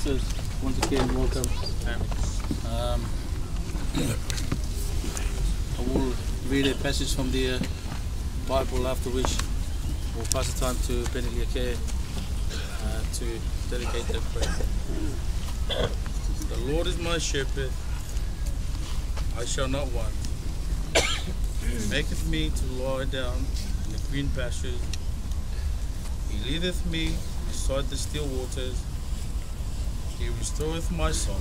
sisters, once again, welcome. I will read a passage from the Bible, after which we'll pass the time to Benny Liake to dedicate that prayer. The Lord is my shepherd, I shall not want. He maketh me to lie down in the green pastures. He leadeth me beside the still waters. He restoreth my soul.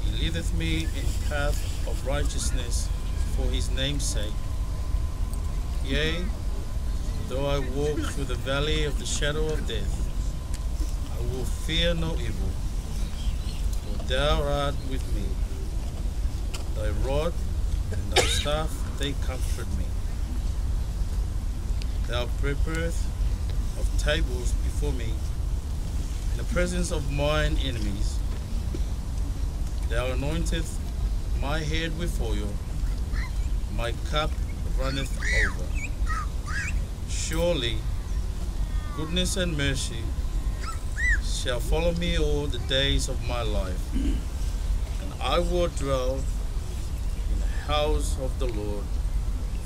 He leadeth me in path of righteousness for his name's sake. Yea, though I walk through the valley of the shadow of death, I will fear no evil, for thou art with me. Thy rod and thy staff, they comfort me. Thou preparest of tables before me in the presence of mine enemies. Thou anointest my head with oil, my cup runneth over. Surely goodness and mercy shall follow me all the days of my life, and I will dwell in the house of the Lord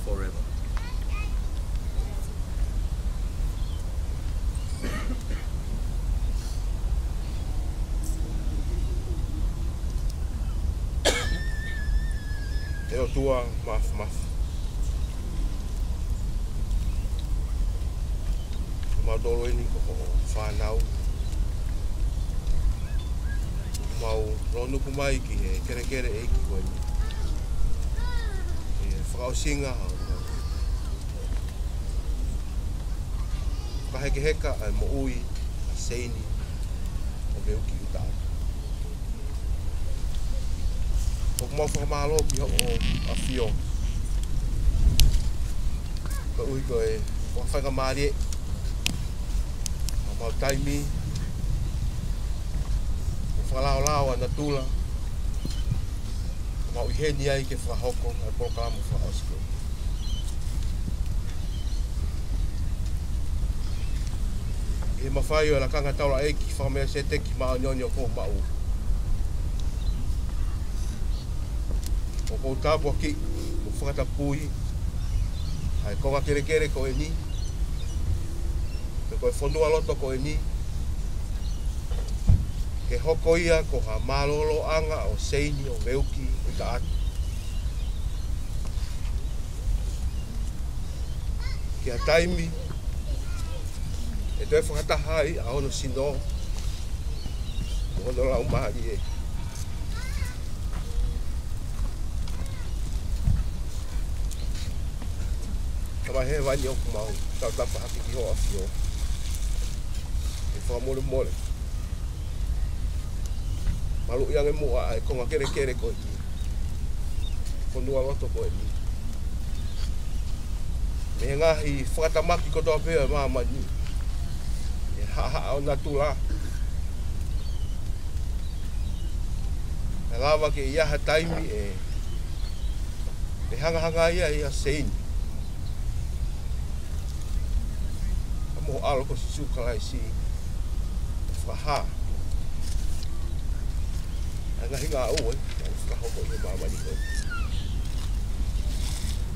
forever. Eo tua maf. Maudolo ini ko whanau. Mau ronu kumai ki he kere e ki koe ni. E whakausinga hau. Whakaheke ai mo ui a seini o me uki utaa. O mau whakamalo ki ho a fio. Ka ui koe whakamarie. Mau taimi o whakalao ana tula mau iheni ai ke whakahoko ai proklamo whakaosiko. I he mawhai o la kanga taura eki whakamea se teki maa nyonyo ko mau. O kou tāpua ki o whakatapui ai konga kere ko e ni. Koe whanua loto ko e ni. Ke hoko ia ko ha malolo anga o seini o meuki o ta atu. Ke a taimi e toi whakataha ai a ono sino o ono lau mahi e. Kama he wani o kumau tau tapa haki ki hoa fio. Whamore. Malu yang e mua e konga kere ko e ni. Konua roto ko e ni. Me ngahi whakatamaki ko toa pēa maa mani. E haa o natula. E lawa ke iaha taimi e hanga ia seini. Amo alo ko si sukalai si. Whaha. Anga hinga au e. Whakahoko i he mamani koe.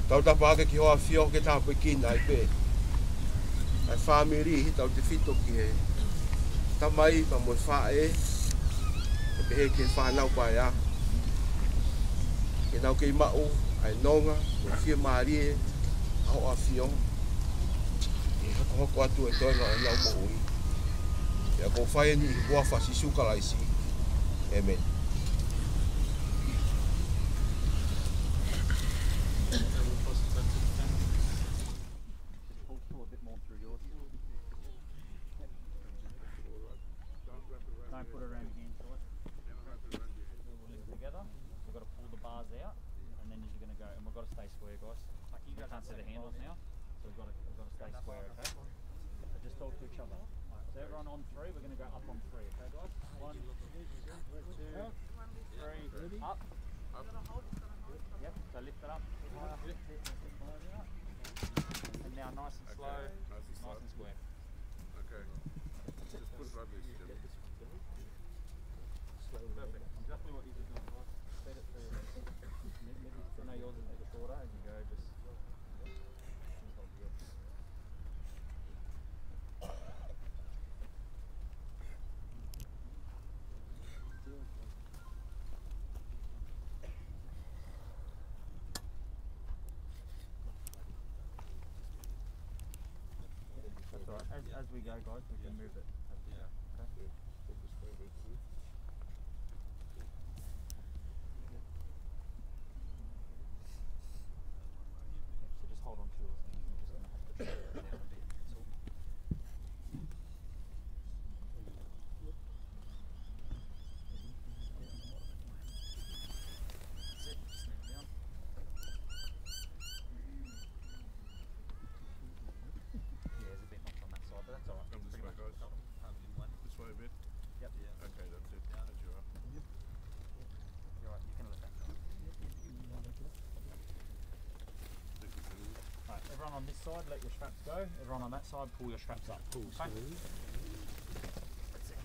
Tau tapa ake ki hoa fio ke tāpoi kina ai pē. Ai whamiri hi tau te whito ki he. Tamai pa moi whae. E pehe ke whanau pai a. Ke nau kei mau. Ai nonga. Ko whia marie. Ao a fio. E hoko atu e toina e nau mo ui. Ya ko fai ni wafa si suka lai si. Amen. Don't put it around your hands, right? Together. We've got to pull the bars out, and then you're going to go. And we've got to stay square, guys. You can't see the handles now, so we've got to stay square, okay? So just talk to each other. So everyone on three, we're going to go up on three, okay, guys? 1, 2, 3, up. Yep. So lift it up. And now nice and slow, nice and square. Okay. Just put it right there. Perfect. Exactly what you just done. Set it through. Maybe to know yours is a bit shorter as you go. Just hold the edge. That's alright. As we go, guys, we can move it. Yeah. Okay. So just hold on to yours. You're just going to have to slow it down a bit. That's all. That's it. Snip down. Yeah, there's a bit knocked on that side, but that's alright. Come this Pretty way, much guys. got it. This way a bit. Yep. Yeah. Okay, that's it. That's you up. You're right. You can let that go. Alright, everyone on this side, let your straps go. Everyone on that side, pull your straps up. Pull okay? That's it.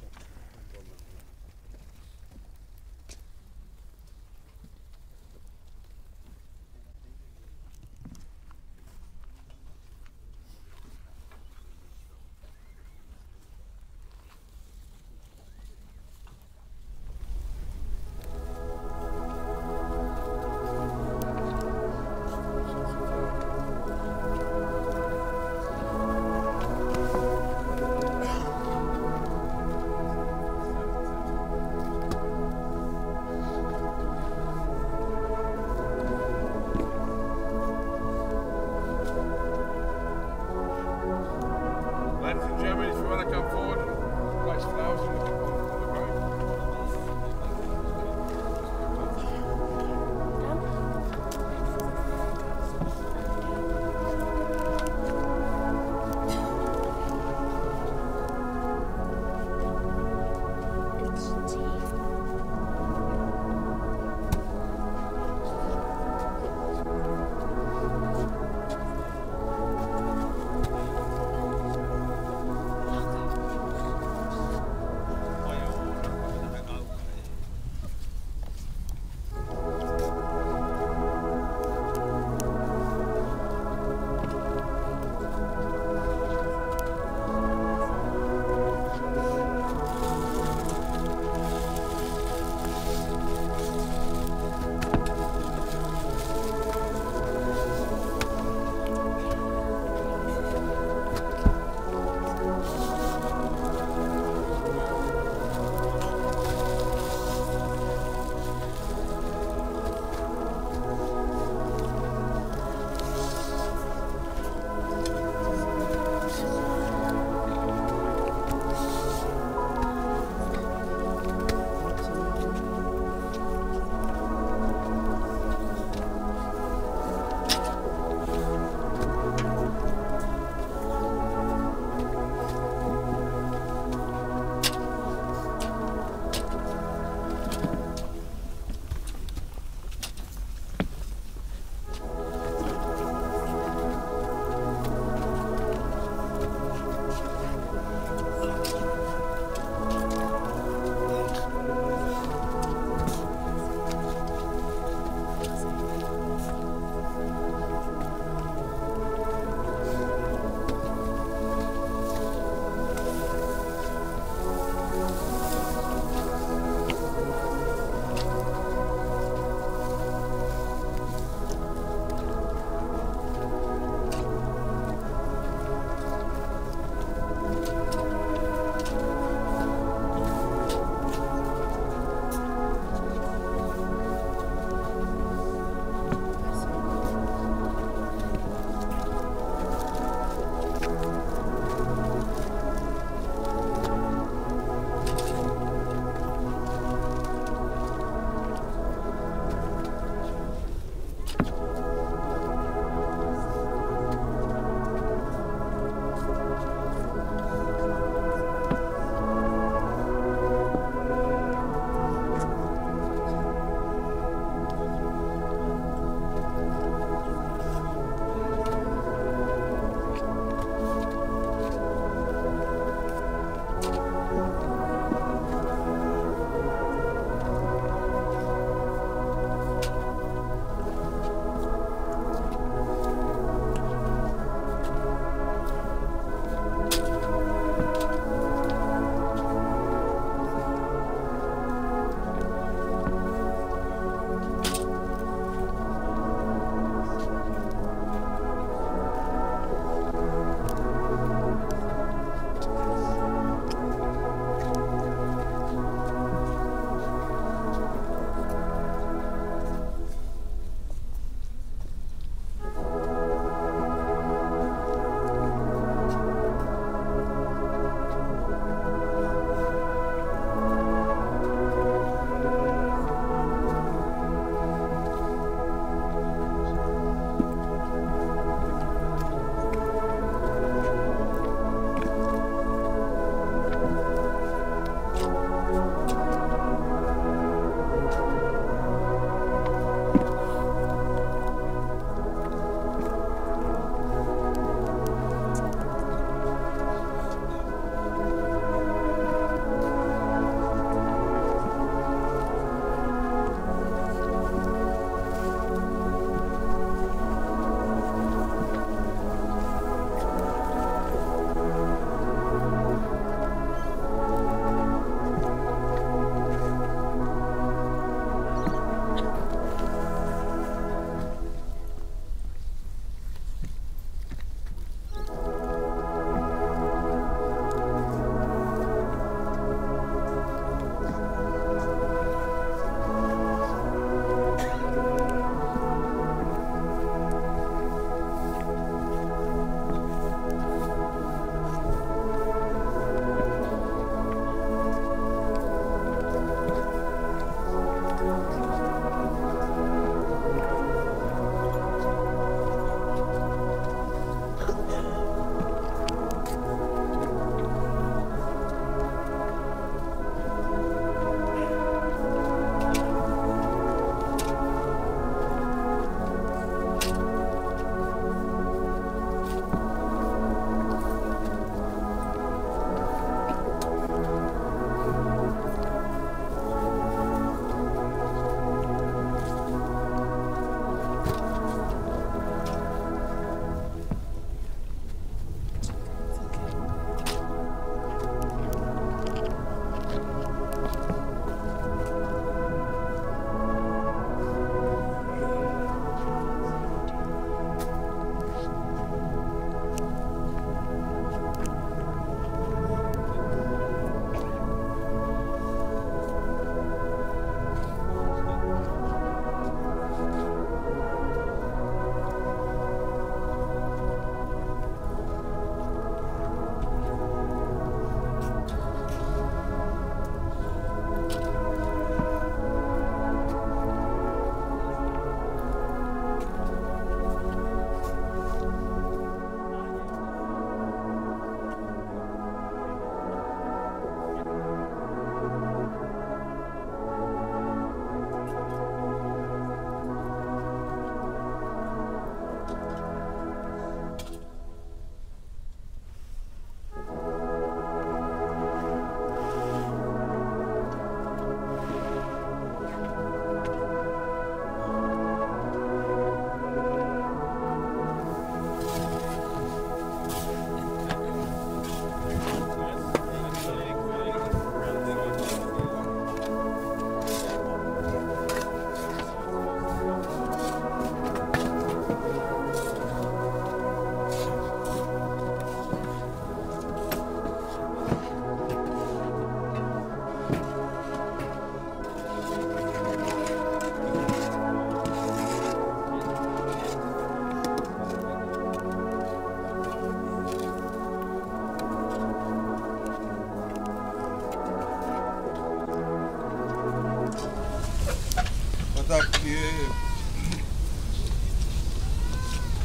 Pataki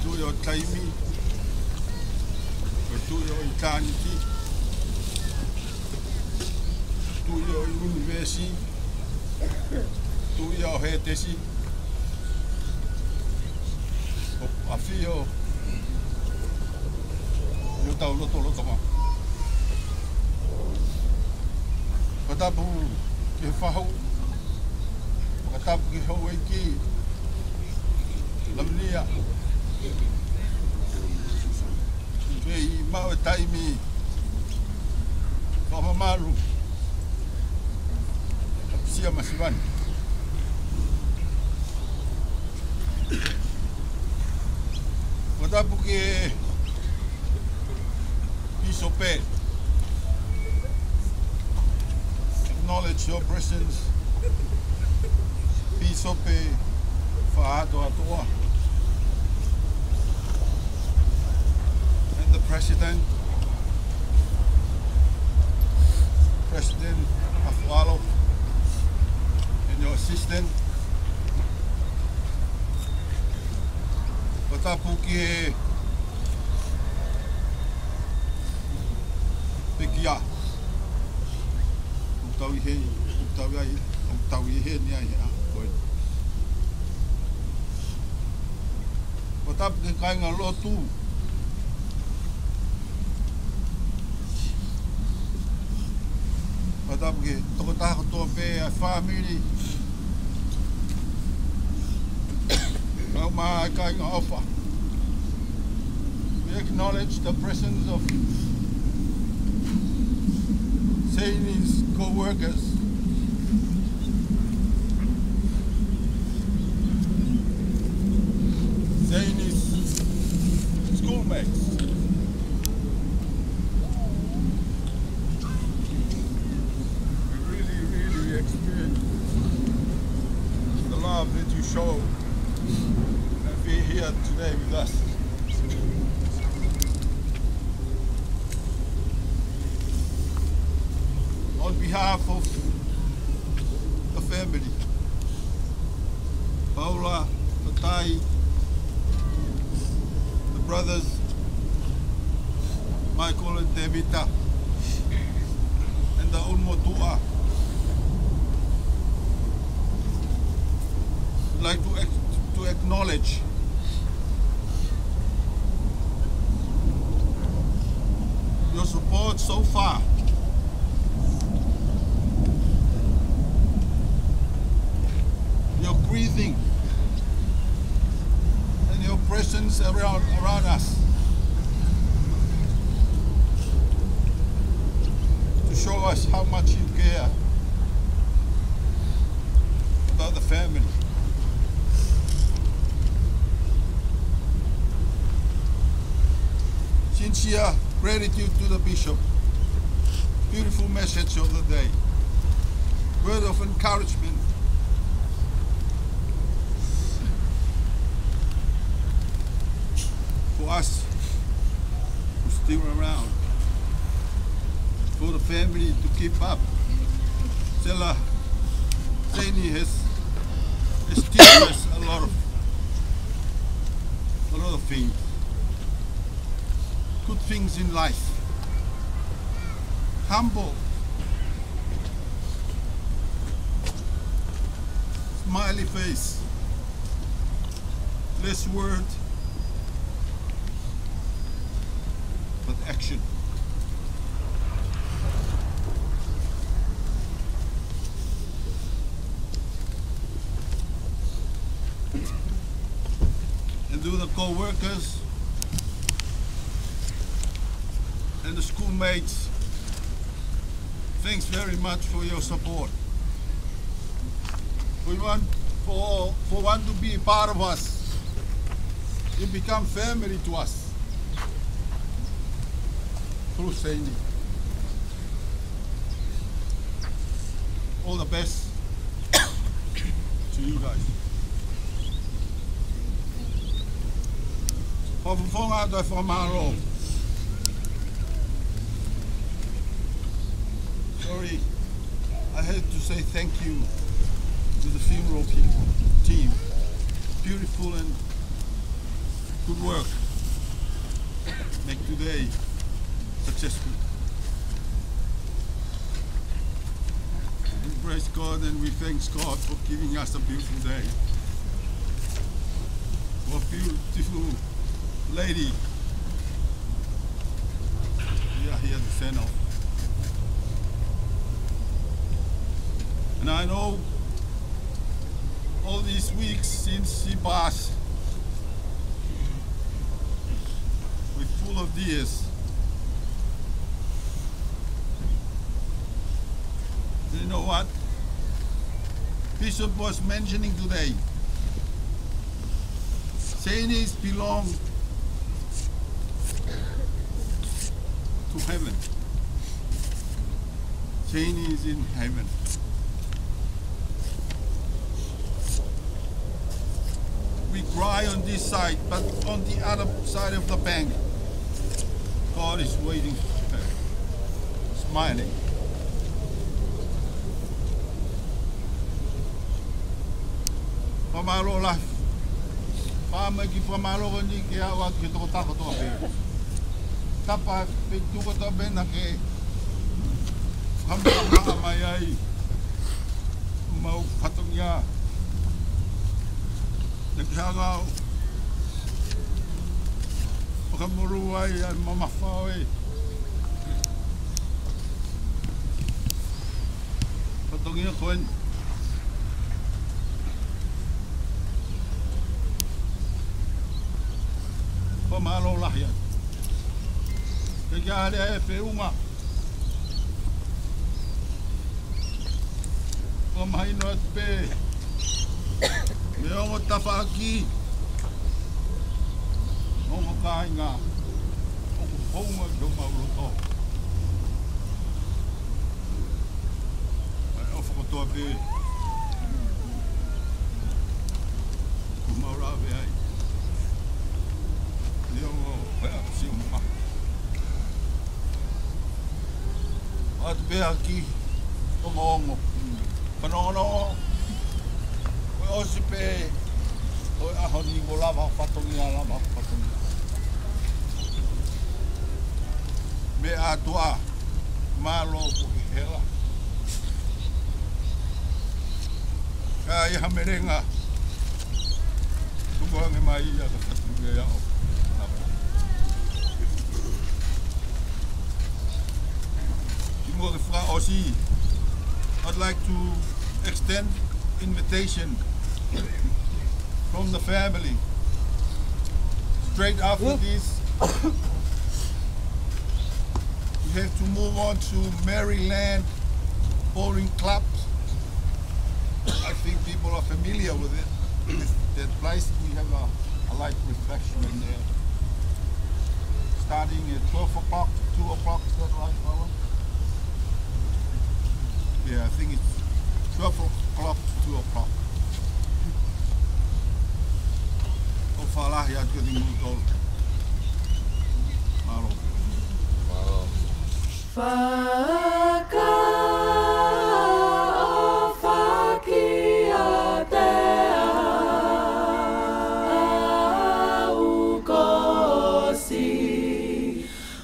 tuyo taimi, tuyo itaniti, tuyo universi, tuyo hetesi, afio, yo tau loto ma. Patapu ke whahau, patapu ke hau eki, lamnia. Kei mau taimi whamamaru sia masiwani. Watapu ke pisope. Acknowledge your presence. Pisope whaato atoa. The President Afualo, and your assistant. Watapu ki Pikia. Utawi ni ai. Watapu ki kainga lotu. Watapuke, tokotako toa pe a family. Ngau maa kai ngā ofa. We acknowledge the presence of Saini's co-workers. Saini's schoolmates. That you show and be here today with us. On behalf of the family, Paula, Tatai, the brothers, Michael and Devita, and the Unmotua, like to acknowledge your support so far. Your breathing and your presence around us to show us how much you care about the family. Sincere gratitude to the Bishop. Beautiful message of the day. Word of encouragement. For us who still around. For the family to keep up. Stella Saini has taught us a lot of things. Good things in life. Humble. Smiley face. Less word, but action. And to the co-workers and the schoolmates, thanks very much for your support. We want for one to be part of us. You become family to us through Saini. All the best to you guys. Sorry, I had to say thank you to the funeral Euro people team. Beautiful and good work. Make today successful. We praise God and we thank God for giving us a beautiful day. For a beautiful lady we are here to send off. And I know all these weeks since she passed, we're full of tears. You know what? Bishop was mentioning today, Saints belong to heaven. Saint is in heaven. We cry on this side, but on the other side of the bank, God is waiting for her, smiling. Pamalo la, pama ki pamalo ni ke awa ki to ta ko to be. Tapa pe tu ko to be na ke. Hamma mai ai. Mau patongya. Nagkagaw. Pakamuruay at mamafaw. Patongya kon. Pamalo lahyan. Kaya ada feuma. Pamahinot pe. Meong tafaki. Nong kain nga. Kung maulo. Ay ofo to be. Kumaura be ai. At be aqui como panono o se pe o a honi volava patongia lava patongia me atua malo hela kai hamerenga tuko nge mai ya patongia ya I'd like to extend invitation from the family. Straight after this, we have to move on to Maryland Bowling Club. I think people are familiar with it. That place, we have a light reflection in there. Starting at 12 o'clock, 2 o'clock, is that right, Paula? Yeah, I think it's 12 o'clock to 2 o'clock. O falar ya que tem muito malo. Faka o fakia te au kosi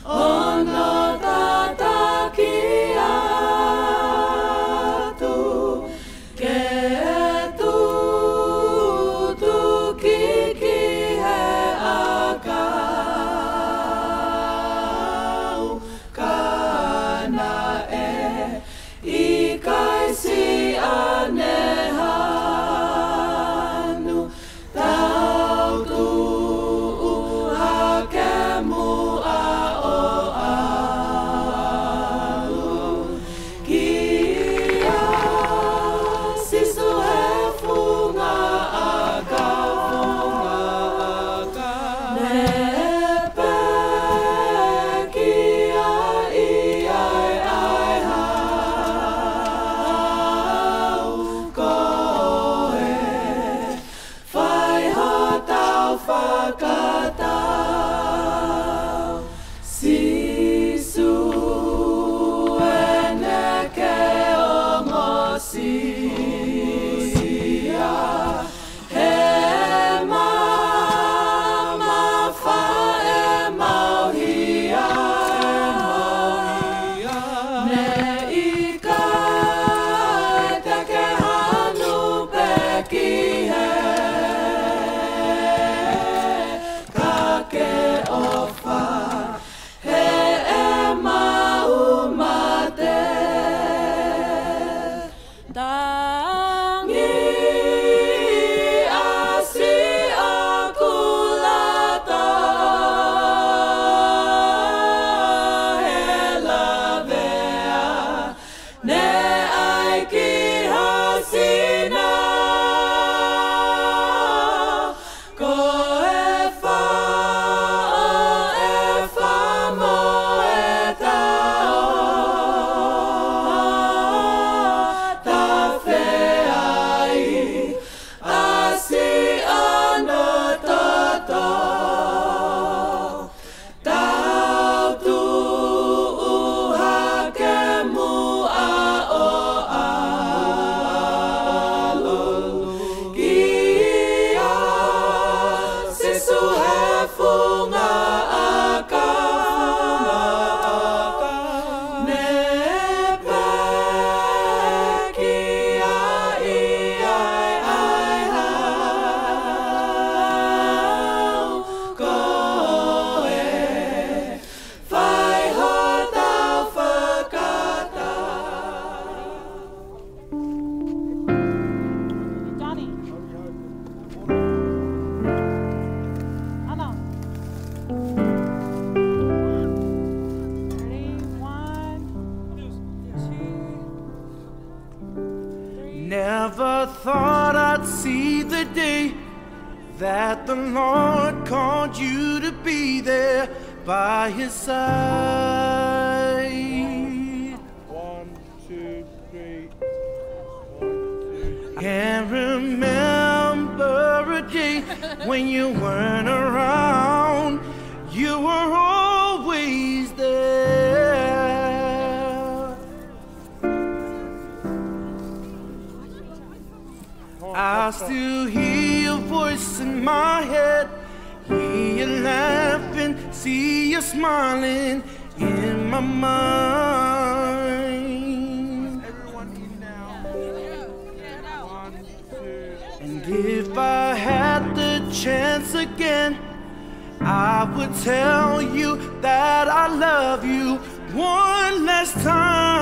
ono tatakia. Kana thought I'd see the day that the Lord called you to be there by his side. 1, 2, 3. Can't remember a day when you weren't around. You were always there. I still hear your voice in my head, hear you laughing, see you smiling in my mind. Everyone in now. 1, 2. And if I had the chance again, I would tell you that I love you one last time.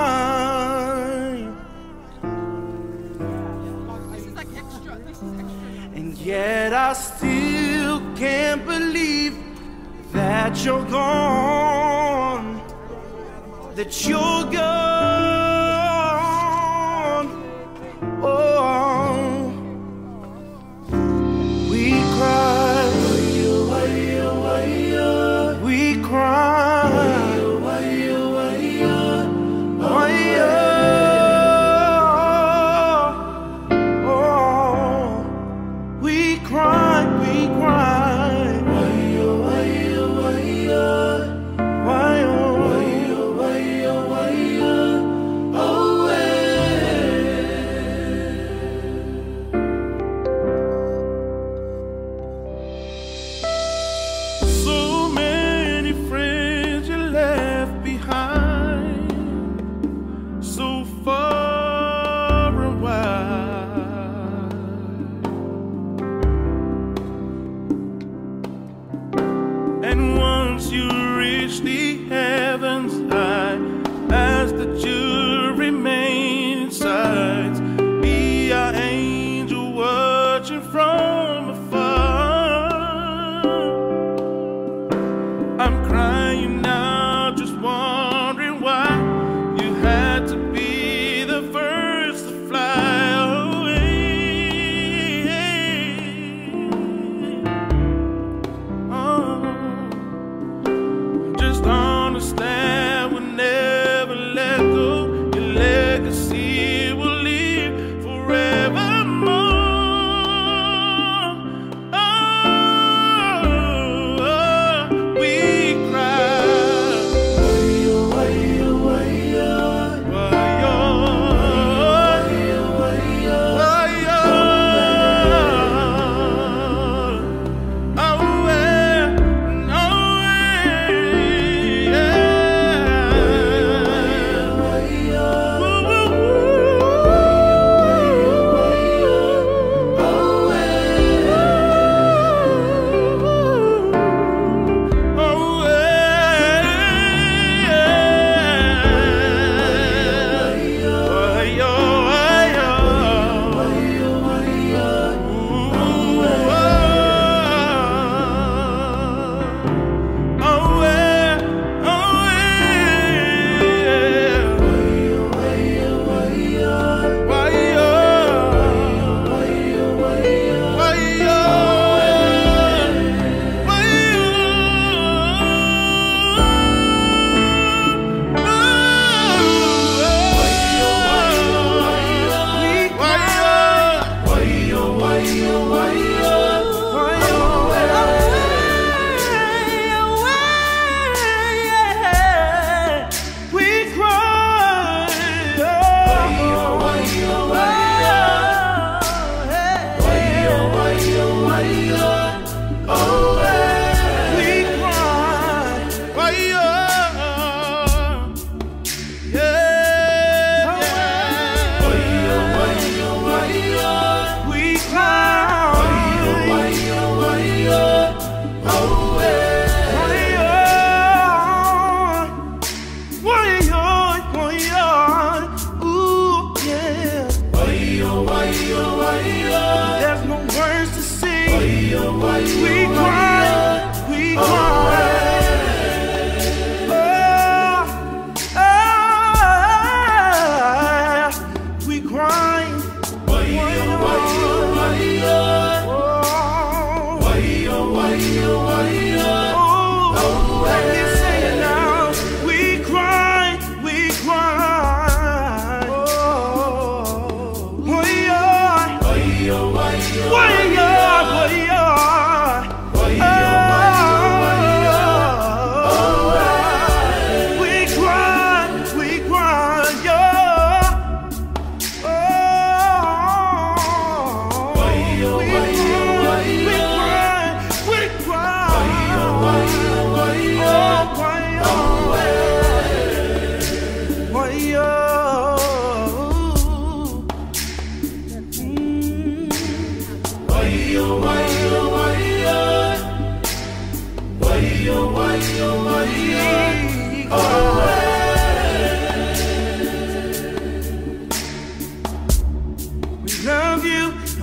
And yet I still can't believe that you're gone, that you're gone. Oh, we cry, we cry, oh, we cry, we cry.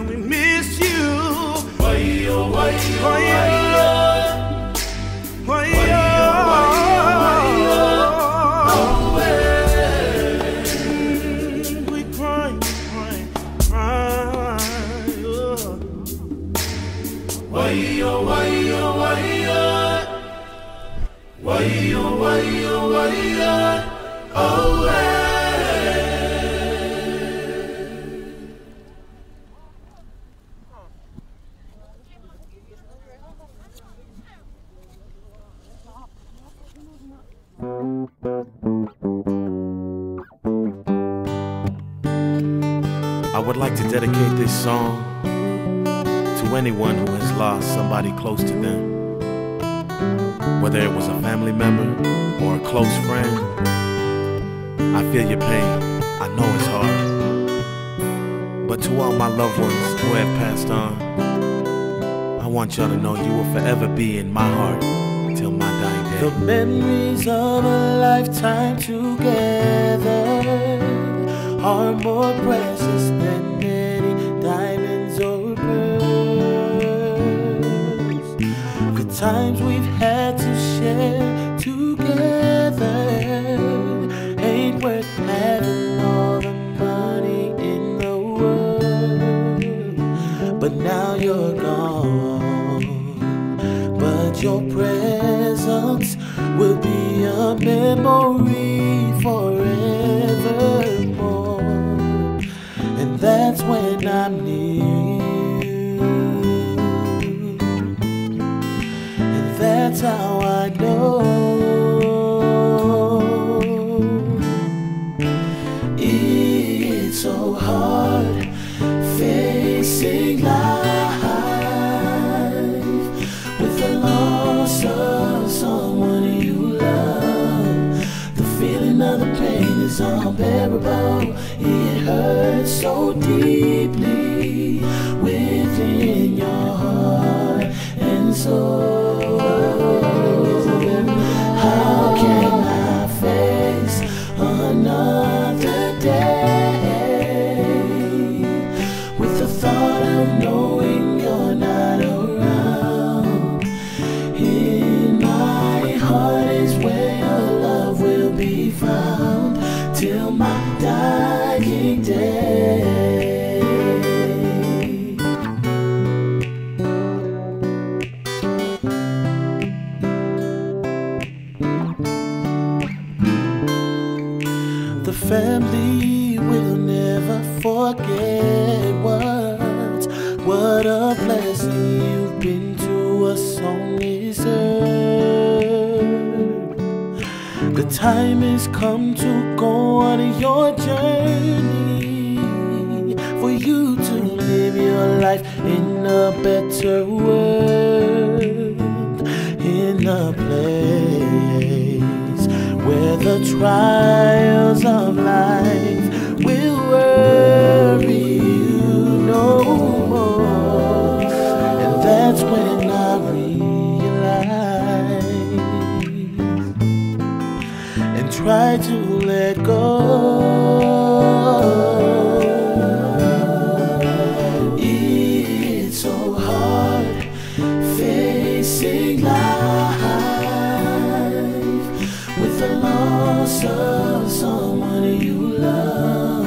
and we miss you. Why-yo, why-yo, why-yo, Why-yo, we cry, cry, cry. why-yo, why-yo, why-yo, why-yo, why-yo, why-yo, oh, I would like to dedicate this song to anyone who has lost somebody close to them, whether it was a family member or a close friend. I feel your pain, I know it's hard, but to all my loved ones who have passed on, I want y'all to know you will forever be in my heart till my dying day. the memories of a lifetime together are more precious than many diamonds or pearls. The times we've had to share together ain't worth having all the money in the world. But now you're gone, but your presence will be a memory forevermore. And that's when I'm near you, and that's how I know it's so hard facing life with the loss of someone you love. The feeling of the pain is unbearable. It hurts so deeply within your heart and soul. How can I face another day with the thought of knowing you're not around? In my heart is where your love will be found till my dying day. The family will never forget what a blessing you've been to us on this earth. The time has come to go on your journey, for you to live your life in a better world, in a place where the trials of life will worry you no more. And that's when I realize and try to let go. It's so hard facing life with the loss of someone you love.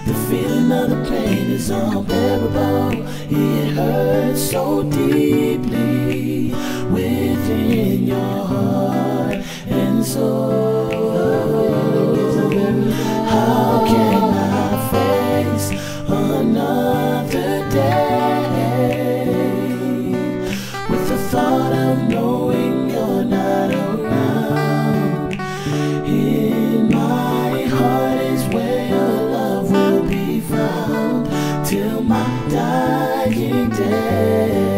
The feeling of the pain is unbearable. It hurts so deeply within your heart and soul. How can I face another day with the thought of knowing you're not around? In my heart is where your love will be found till my dying day.